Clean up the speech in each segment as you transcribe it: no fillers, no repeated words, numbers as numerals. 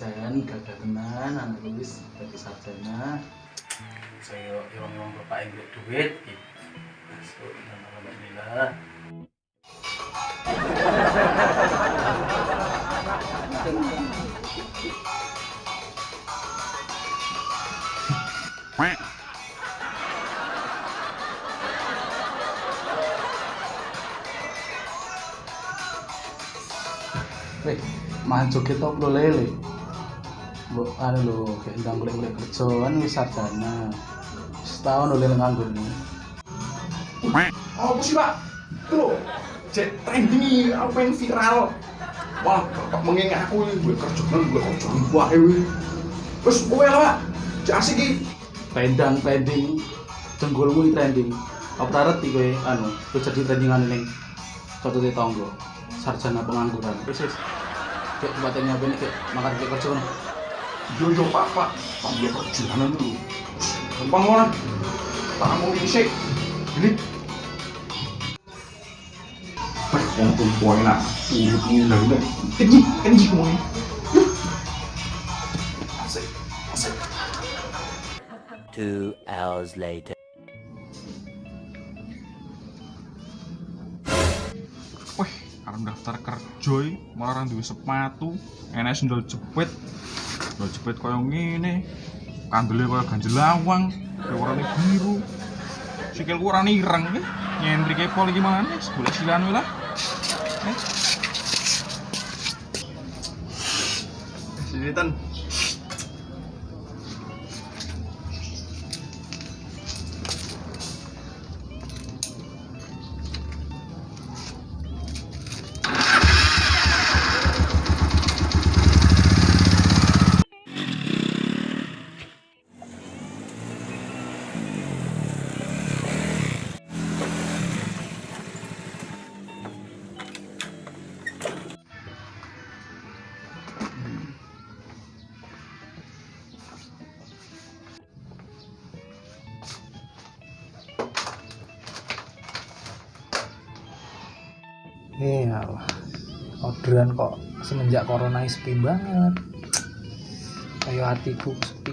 jan gagal tenan anu wis dadi sarjana. Saya yang bapak yang duit gitu. Masuk alhamdulillah. Weh, manjuk kita perlu lele. Bu, anu lho, kayak ndang golek kerja kan wis sarjana. Setahun oleh nganggur nih. Apa sih Pak? Itu loh, cek trending nih, apa yang viral. Wah, Bapak mengingat aku ini, gue kerjaan wae wih. Terus gue lah Pak, cek asik nih. Trending, jenggolmu ini trending. Apa ngerti kowe anu, wis jadi trendingan ning suatu tetangga. Sarjana pengangguran. Wis. Kayak tempatnya apa ini kayak makan kayak kerja kan. Yo Pak, ambil kerjaan dulu. Gampang mana? Tak mau disek. Ini. Yang tumpuan enak, urut ini lagi. Kenji semuanya. Asik. 2 hours later. Wih, arep daftar kerja malah duwe sepatu, enek sendal jepit. Sendal jepit koyo ngene. Kandele koyo ganjel lawang, warnane biru. Sikilku warnane ireng iki. Nyentri kepol iki mangan wis golek silan wae lah. Sini Tan. Iya lah, orderan kok semenjak corona sepi banget. Kayak hatiku sepi.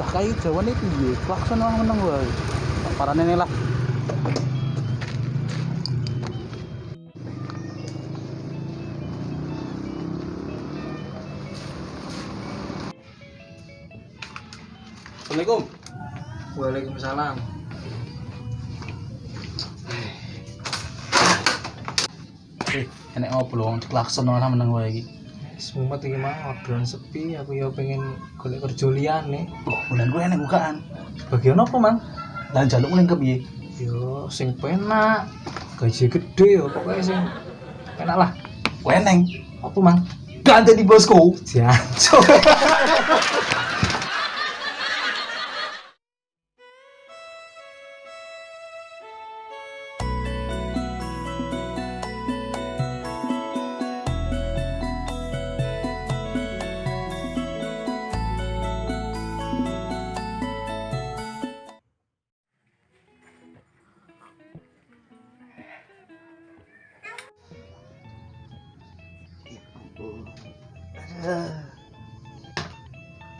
Cah kae jawane piye? Klakson wae meneng wae. Parane ne lah. Assalamualaikum. Waalaikumsalam. Enek ngobrol wong klakson malah meneng wae iki. Semumet iki mah orderan sepi, aku ya pengen golek kerja liyane. Bulan gue enek bukaan. Bagian apa, Mang? Lah jaluk ning kepiye? Yo sing penak, gaji gede ya pokoknya sing enak lah. Weneng. Apa, Mang? Gak di bosku. Jancuk.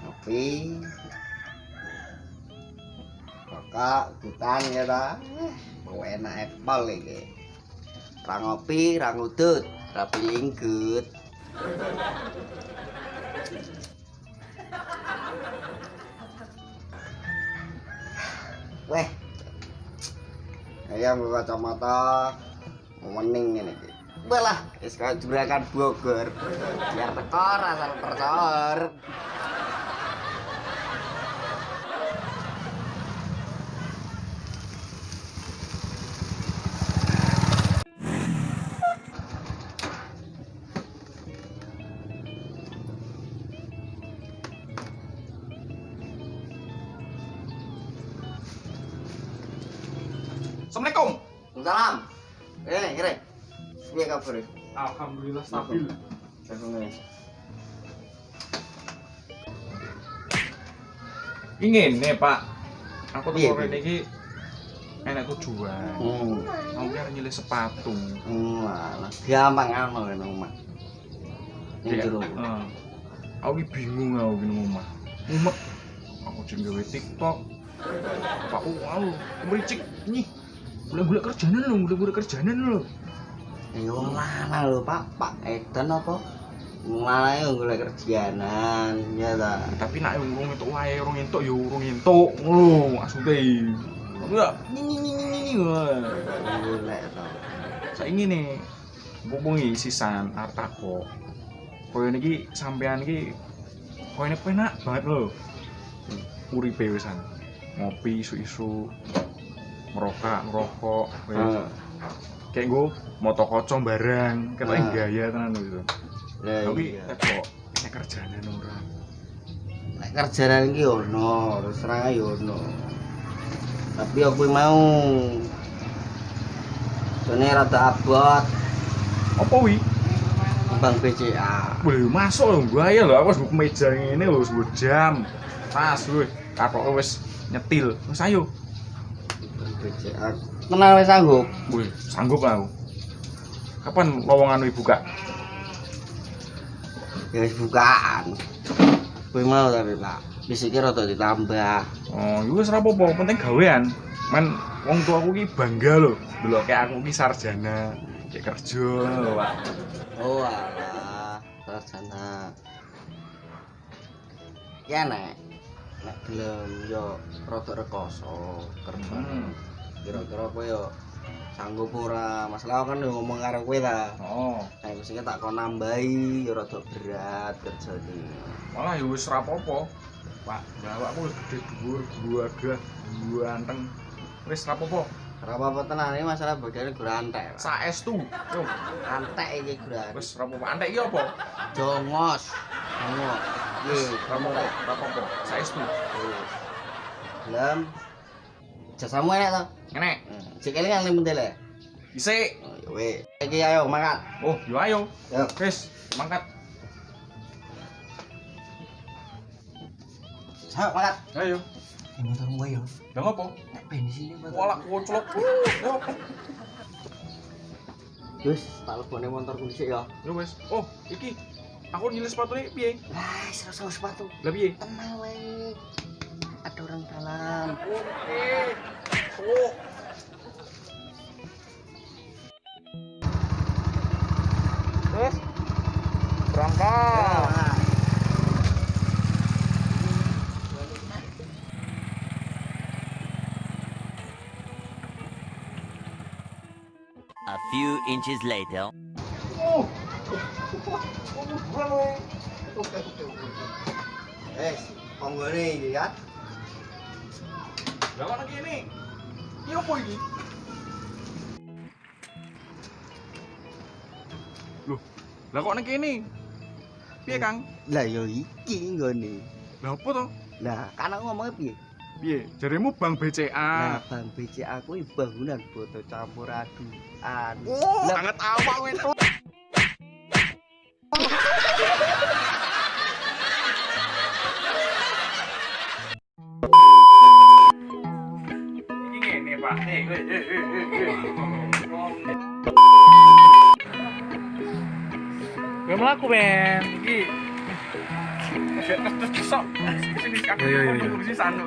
Kopi kakak hutan ya ta mau enak apel iki ra ngopi ra ngudut ra pilinggut weh ayam kacamata mening ngene iki balah wis kaya juragan Bogor biar tekor asal percor. Assalamualaikum. Salam. Kira. Piye kabar? Alhamdulillah stabil. Ingin nih Pak, Aku Piye, teko piye? rene iki enek tujuan. Aku ki arep nyilih sepatu. Walah, gampang ngono kan omah. Ning Iya, jero. heeh. Aku ki bingung aku ki nang omah. Mumet. Aku jeneng gawe TikTok. Pak aku mericik nih. Golek-golek kerjaan lho. Ya wong lanang lho, Pak Edan apa? Wong lanang yo golek kerjaanan, ya ta. Tapi nek urung entuk wae, urung entuk ya urung entuk. Ngono maksude. Aku ya ini Golek to. saiki ngene. Mumpung sisan arep takok. Koyo niki sampean iki koyo penak banget lho. Uripe wisan. Ngopi isu-isu. Ngerokok, wis. Kayak gue moto kocong barang, ketoknya gaya tenan gitu. Lah Tapi iya. kok nek kerjane ora. Nek kerjaan iki ono, terus terang ae ono. Tapi aku mau jane rada abot Apa wi? Bang BCA. Boleh masuk lho, gaya lho, aku wis buka meja ngene lho, wis jam. Tas gue, katoke wis nyetil. Wis ayo. Bang BCA. Tenang wis sanggup. Wih, sanggup lah aku. Kapan lowongan wi buka? Ya wis bukaan. Kowe mau tapi Pak. Bisike rada ditambah. Oh, ya wis ora apa-apa, penting gawean. Men wong tuaku ki bangga lho, delok kayak aku ki sarjana, kayak kerja lho, Pak. Oh alah, sarjana. Ya nek gelem yo rada rekoso kerja. Kira-kira kowe yo sanggup ora? Masalah kan yo ngomong karo kowe ta. Oh, Nek mesti tak kon nambahi yo rada berat kerjane. malah ya wis ora apa-apa. Pak, awakku wis gede dhuwur, gagah, ganteng. Wis ora apa-apa. Ora apa-apa tenan iki masalah bagian gur antek. Pak. Saestu. Yo, Antek iki gur. wis ora apa-apa. Antek iki apa? Jongos. Jongos. Iki Ora apa-apa, ora apa-apa. Saestu. gelem. Jasamu enak to? Enek. Sik eling nang mendele. Dhisik. Oh, ya wis. Iki ayo makan. Oh, yo ayo. Yo. Wis, mangkat. Ayo makan. Ayo. Motormu yo. Lah ngopo? Nek bensin iki Wala koclok. Yo. Wis, tak lebone motorku dhisik ya. Yo wis. Oh, iki. Aku nyilih sepatune piye? Wah, serasa sepatu. Lah piye? Tenang wae. Ada orang dalam. Oke. Oh. Terus berangkat. A few inches later. Ponggone iki kan. Lah kok ngene? Iki opo iki? Loh, lah kok nek kene? Piye, Kang? Lah yo iki nggone. Lah opo to? Lah, kan aku ngomongnya piye? Piye? Jaremu Bang BCA. Nah, Bang BCA kuwi bangunan foto campur aduan. Oh, sangat awak kowe itu. Iki ngene, Pak. Gue melaku, men. Iki. Terus sok. Sini aku ngurusi sanu.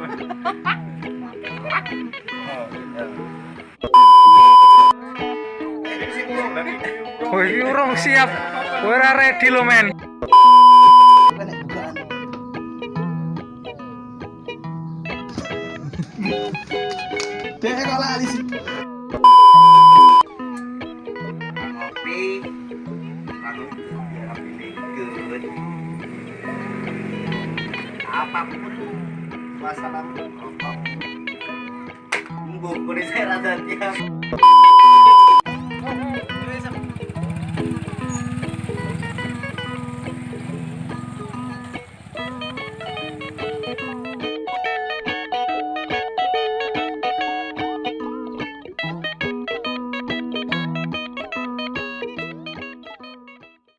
Oh, iki urung siap. Kowe ora ready lho, men. Nek bukaan. Dek kok lali sih. Ngopi. Lalu ngopi good. Apapun masalahmu rokok. Mbok kuwi saya rada tiap.